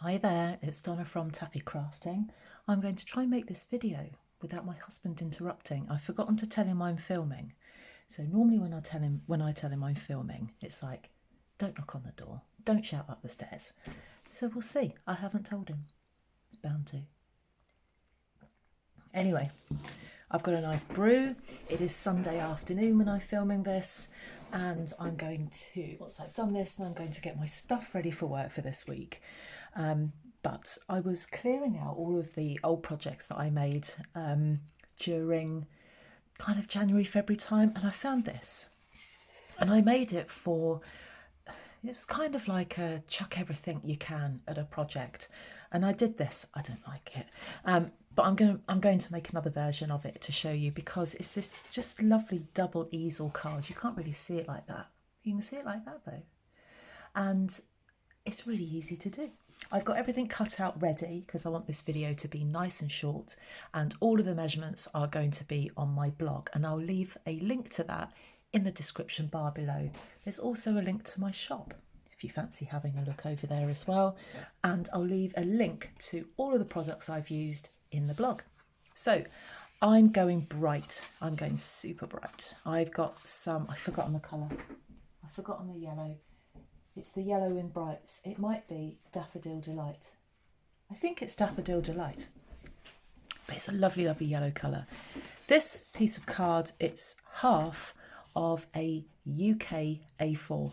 Hi there, it's Donna from Taffy Crafting. I'm going to try and make this video without my husband interrupting. I've forgotten to tell him I'm filming. So normally when I tell him I'm filming, it's like, don't knock on the door, don't shout up the stairs. So we'll see. I haven't told him. It's bound to. Anyway, I've got a nice brew. It is Sunday afternoon when I'm filming this, and I'm going to, once I've done this, then I'm going to get my stuff ready for work for this week. But I was clearing out all of the old projects that I made during kind of January, February time, and I found this. And I made it for, it was kind of like a chuck everything you can at a project. And I did this. I don't like it. But I'm going to make another version of it to show you, because it's this just lovely double easel card. You can't really see it like that. You can see it like that though. And it's really easy to do. I've got everything cut out ready because I want this video to be nice and short, and all of the measurements are going to be on my blog, and I'll leave a link to that in the description bar below. There's also a link to my shop if you fancy having a look over there as well, and I'll leave a link to all of the products I've used in the blog. So I'm going bright. I'm going super bright. I've got some, I've forgotten the colour. I've forgotten the yellow. It's the yellow in brights. It might be Daffodil Delight. I think it's Daffodil Delight. But it's a lovely, lovely yellow colour. This piece of card, it's half of a UK A4.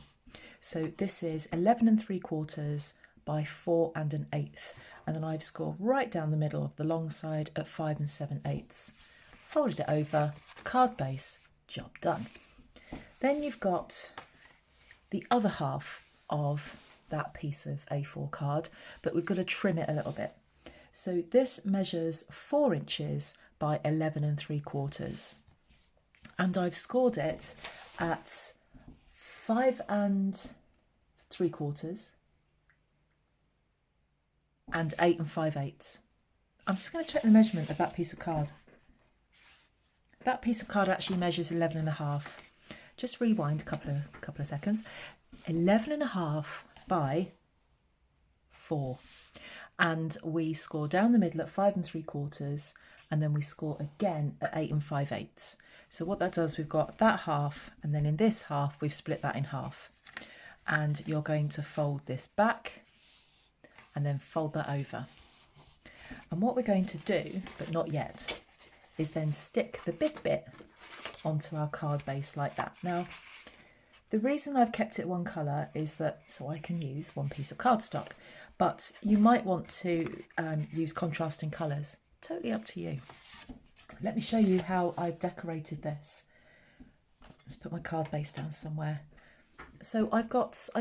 So this is 11 3/4 by 4 1/8. And then I've scored right down the middle of the long side at 5 7/8. Folded it over, card base, job done. Then you've got the other half of that piece of A4 card, but we've got to trim it a little bit. So this measures 4 inches by 11 3/4, and I've scored it at 5 3/4 and 8 5/8. I'm just going to check the measurement of that piece of card. That piece of card actually measures 11.5. Just rewind a couple of seconds. 11.5 by 4, and we score down the middle at 5 3/4, and then we score again at 8 5/8. So what that does, we've got that half, and then in this half we've split that in half, and you're going to fold this back and then fold that over. And what we're going to do, but not yet, is then stick the big bit onto our card base like that. Now, the reason I've kept it one colour is that so I can use one piece of cardstock, but you might want to use contrasting colours. Totally up to you. Let me show you how I've decorated this. Let's put my card base down somewhere. So I've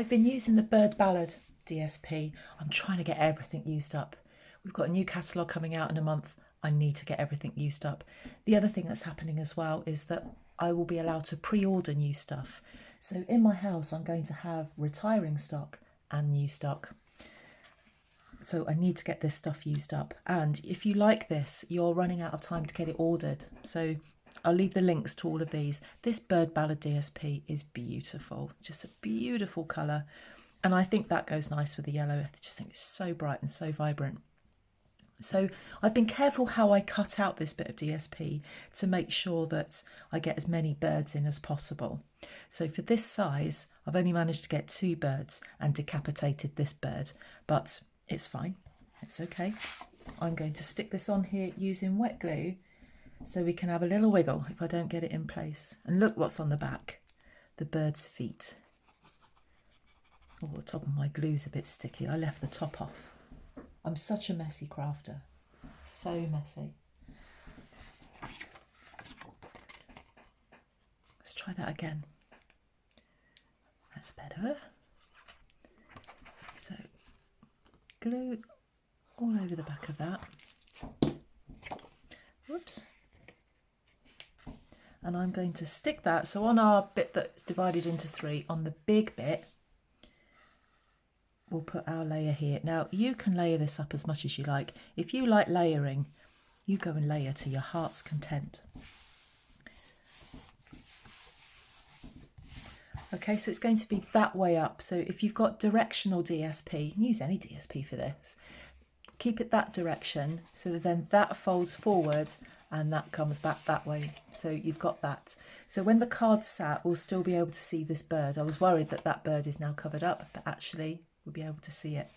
been using the Ballad DSP. I'm trying to get everything used up. We've got a new catalogue coming out in a month. I need to get everything used up. The other thing that's happening as well is that I will be allowed to pre-order new stuff. So in my house, I'm going to have retiring stock and new stock. So I need to get this stuff used up. And if you like this, you're running out of time to get it ordered. So I'll leave the links to all of these. This Ballad DSP is beautiful. Just a beautiful colour. And I think that goes nice with the yellow. I just think it's so bright and so vibrant. So I've been careful how I cut out this bit of DSP to make sure that I get as many birds in as possible. So for this size, I've only managed to get 2 birds and decapitated this bird, but it's fine. It's okay. I'm going to stick this on here using wet glue so we can have a little wiggle if I don't get it in place. And look what's on the back, the bird's feet. Oh, the top of my glue's a bit sticky. I left the top off. I'm such a messy crafter, so messy. Let's try that again. That's better. So glue all over the back of that. Whoops. And I'm going to stick that, so on our bit that's divided into 3, on the big bit, we'll put our layer here. Now, you can layer this up as much as you like. If you like layering, you go and layer to your heart's content. Okay, so it's going to be that way up. So if you've got directional DSP, you can use any DSP for this. Keep it that direction so that then that folds forward and that comes back that way. So you've got that. So when the card's sat, we'll still be able to see this bird. I was worried that that bird is now covered up, but actually we'll be able to see it.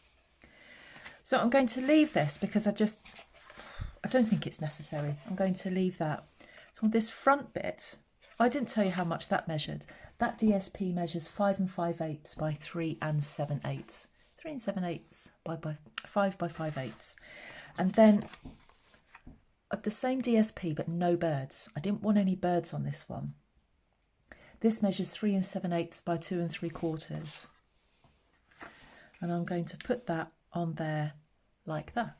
So I'm going to leave this because I don't think it's necessary. I'm going to leave that. So on this front bit, I didn't tell you how much that measured. That DSP measures 5 5/8 by 3 7/8. 3 7/8 by 5 5/8. And then of the same DSP but no birds. I didn't want any birds on this one. This measures 3 7/8 by 2 3/4. And I'm going to put that on there like that.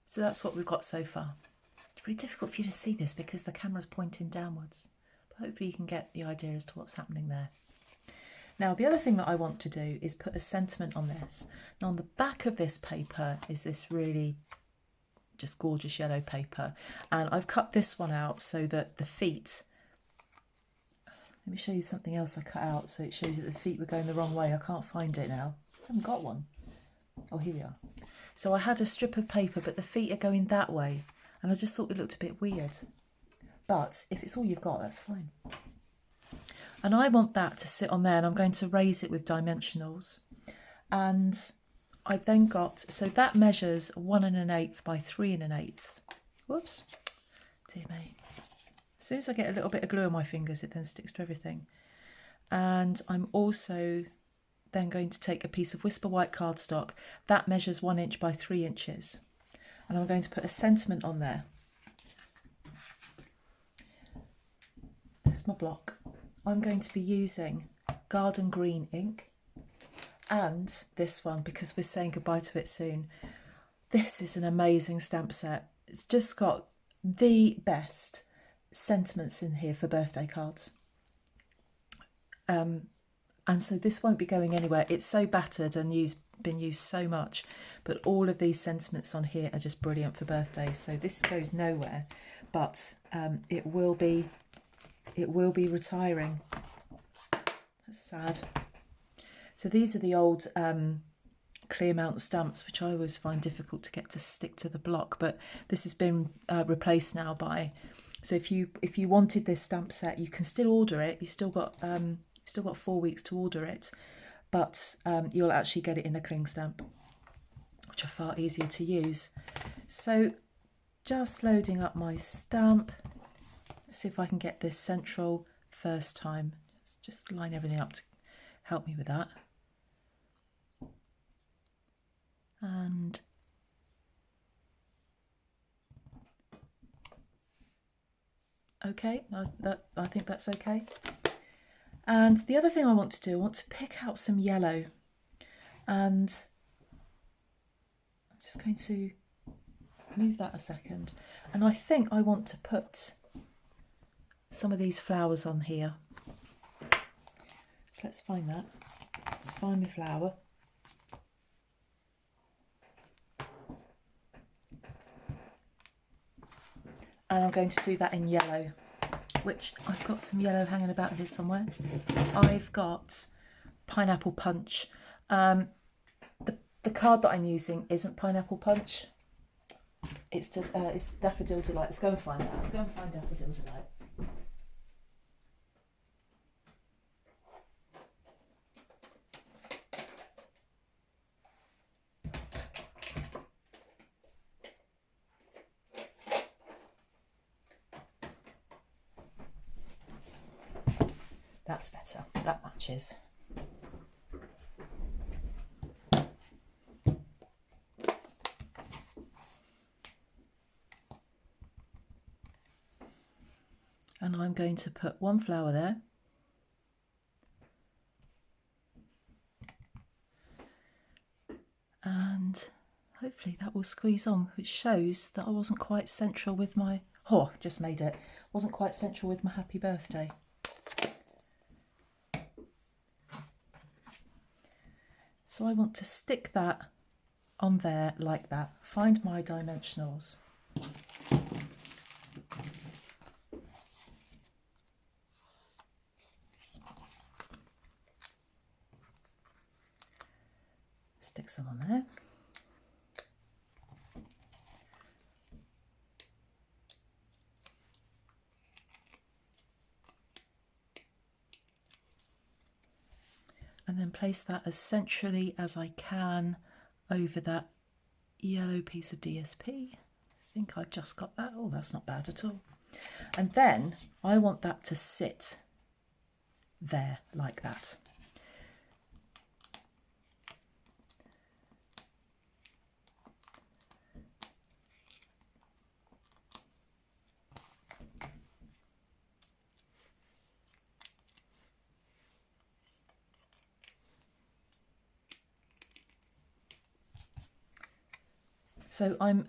So that's what we've got so far. It's really difficult for you to see this because the camera's pointing downwards. But hopefully you can get the idea as to what's happening there. Now, the other thing that I want to do is put a sentiment on this. Now, on the back of this paper is this really just gorgeous yellow paper. And I've cut this one out so that the feet... Let me show you something else I cut out so it shows you that the feet were going the wrong way. I can't find it now. I haven't got one. Oh, here we are. So I had a strip of paper, but the feet are going that way. And I just thought it looked a bit weird. But if it's all you've got, that's fine. And I want that to sit on there, and I'm going to raise it with dimensionals. And I've then got, so that measures 1 1/8 by 3 1/8. Whoops. Dear me. As soon as I get a little bit of glue on my fingers, it then sticks to everything. And I'm also then going to take a piece of Whisper White cardstock. That measures 1 inch by 3 inches. And I'm going to put a sentiment on there. There's my block. I'm going to be using Garden Green ink and this one because we're saying goodbye to it soon. This is an amazing stamp set. It's just got the best sentiments in here for birthday cards. And so this won't be going anywhere. It's so battered and been used so much, but all of these sentiments on here are just brilliant for birthdays. So this goes nowhere, but it will be retiring. That's sad. So these are the old clear mount stamps, which I always find difficult to get to stick to the block, but this has been replaced now by. So if you wanted this stamp set, you can still order it. You've still got 4 weeks to order it, but you'll actually get it in a cling stamp, which are far easier to use. So just loading up my stamp. Let's see if I can get this central first time. Let's just line everything up to help me with that. And okay, I think that's okay. And the other thing I want to do, I want to pick out some yellow, and I'm just going to move that a second. And I think I want to put some of these flowers on here. So let's find that. Let's find my flower. And I'm going to do that in yellow, which I've got some yellow hanging about here somewhere. I've got Pineapple Punch. The card that I'm using isn't Pineapple Punch. It's Daffodil Delight. Let's go and find that. Let's go and find Daffodil Delight. That's better. That matches. And I'm going to put one flower there. And hopefully that will squeeze on, which shows that I wasn't quite central with my, oh, just made it, wasn't quite central with my happy birthday. So I want to stick that on there like that. Find my dimensionals. Stick some on there. And then place that as centrally as I can over that yellow piece of DSP. I think I've just got that. Oh, that's not bad at all. And then I want that to sit there like that. So I'm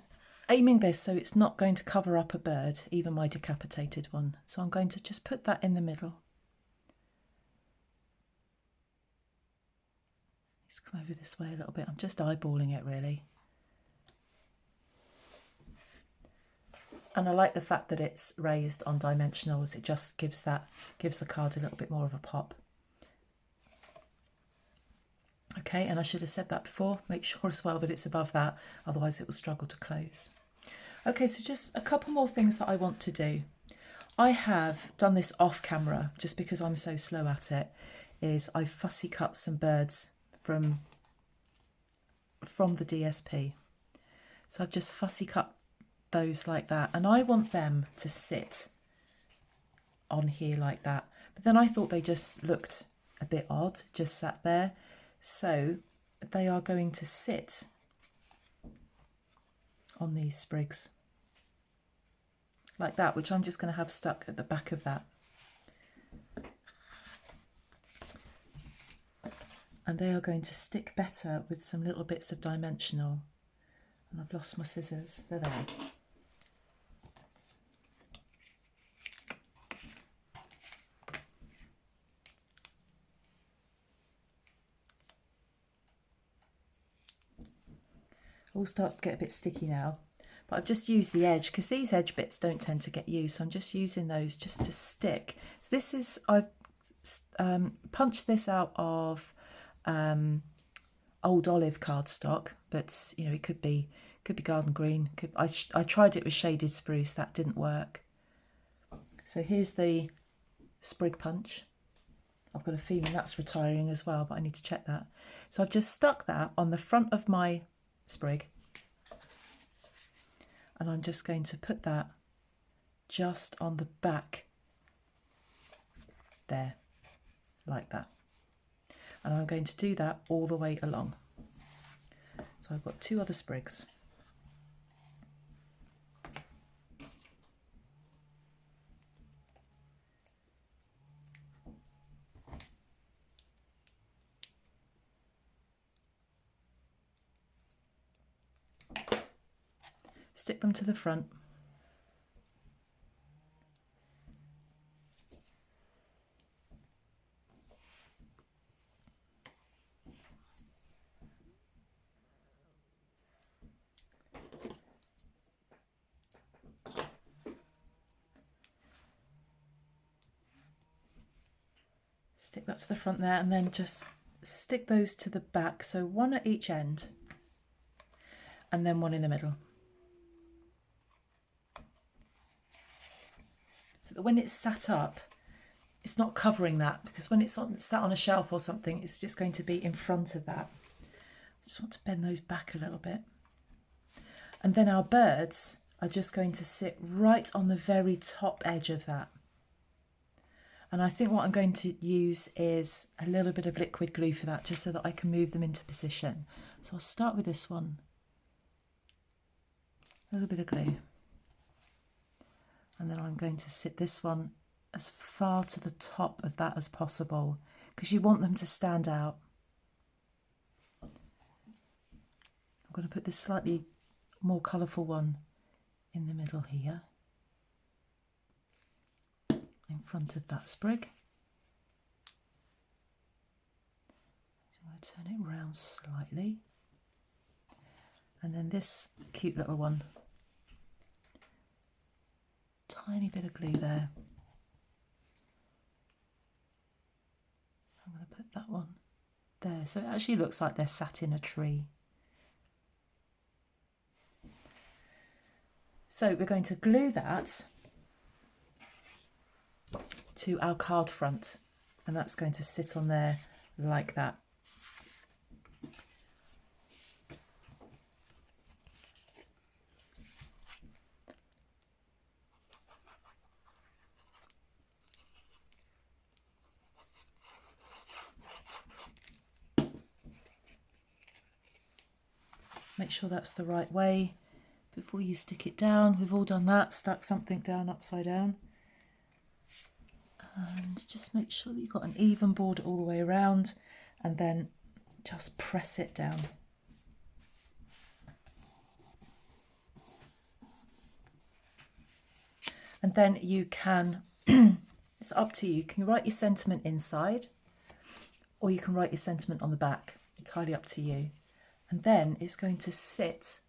aiming this so it's not going to cover up a bird, even my decapitated one. So I'm going to just put that in the middle. Just come over this way a little bit. I'm just eyeballing it really. And I like the fact that it's raised on dimensionals. It just gives the card a little bit more of a pop. Okay, and I should have said that before. Make sure as well that it's above that, otherwise it will struggle to close. Okay, so just a couple more things that I want to do. I have done this off camera just because I'm so slow at it, is I've fussy cut some birds from the DSP. So I've just fussy cut those like that, and I want them to sit on here like that. But then I thought they just looked a bit odd, just sat there. So they are going to sit on these sprigs like that, which I'm just going to have stuck at the back of that. And they are going to stick better with some little bits of dimensional. And I've lost my scissors, they're there. All starts to get a bit sticky now, but I've just used the edge because these edge bits don't tend to get used, so I'm just using those just to stick. So this is, I've punched this out of old olive cardstock, but you know, it could be garden green. I tried it with shaded spruce, that didn't work. So here's the sprig punch. I've got a feeling that's retiring as well, but I need to check that. So I've just stuck that on the front of my sprig, and I'm just going to put that just on the back there like that, and I'm going to do that all the way along. So I've got two other sprigs. Stick them to the front. Stick that to the front there, and then just stick those to the back. So one at each end, and then one in the middle. So that when it's sat up, it's not covering that, because when it's sat on a shelf or something, it's just going to be in front of that. I just want to bend those back a little bit. And then our birds are just going to sit right on the very top edge of that. And I think what I'm going to use is a little bit of liquid glue for that, just so that I can move them into position. So I'll start with this one. A little bit of glue. And then I'm going to sit this one as far to the top of that as possible, because you want them to stand out. I'm going to put this slightly more colourful one in the middle here, in front of that sprig. So I'm going to turn it round slightly. And then this cute little one, tiny bit of glue there. I'm going to put that one there. So it actually looks like they're sat in a tree. So we're going to glue that to our card front, and that's going to sit on there like that. Make sure that's the right way before you stick it down. We've all done that, stuck something down upside down. And just make sure that you've got an even border all the way around, and then just press it down. And then you can, it's up to you, you can write your sentiment inside, or you can write your sentiment on the back, entirely up to you. And then it's going to sit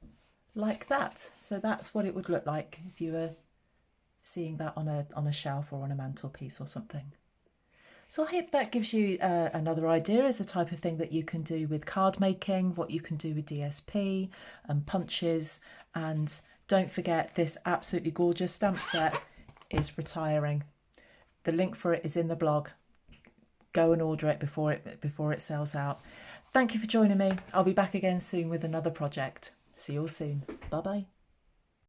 like that. So that's what it would look like if you were seeing that on a shelf or on a mantelpiece or something. So I hope that gives you another idea as the type of thing that you can do with card making, what you can do with DSP and punches. And don't forget, this absolutely gorgeous stamp set is retiring. The link for it is in the blog. Go and order it before it sells out. Thank you for joining me. I'll be back again soon with another project. See you all soon. Bye bye.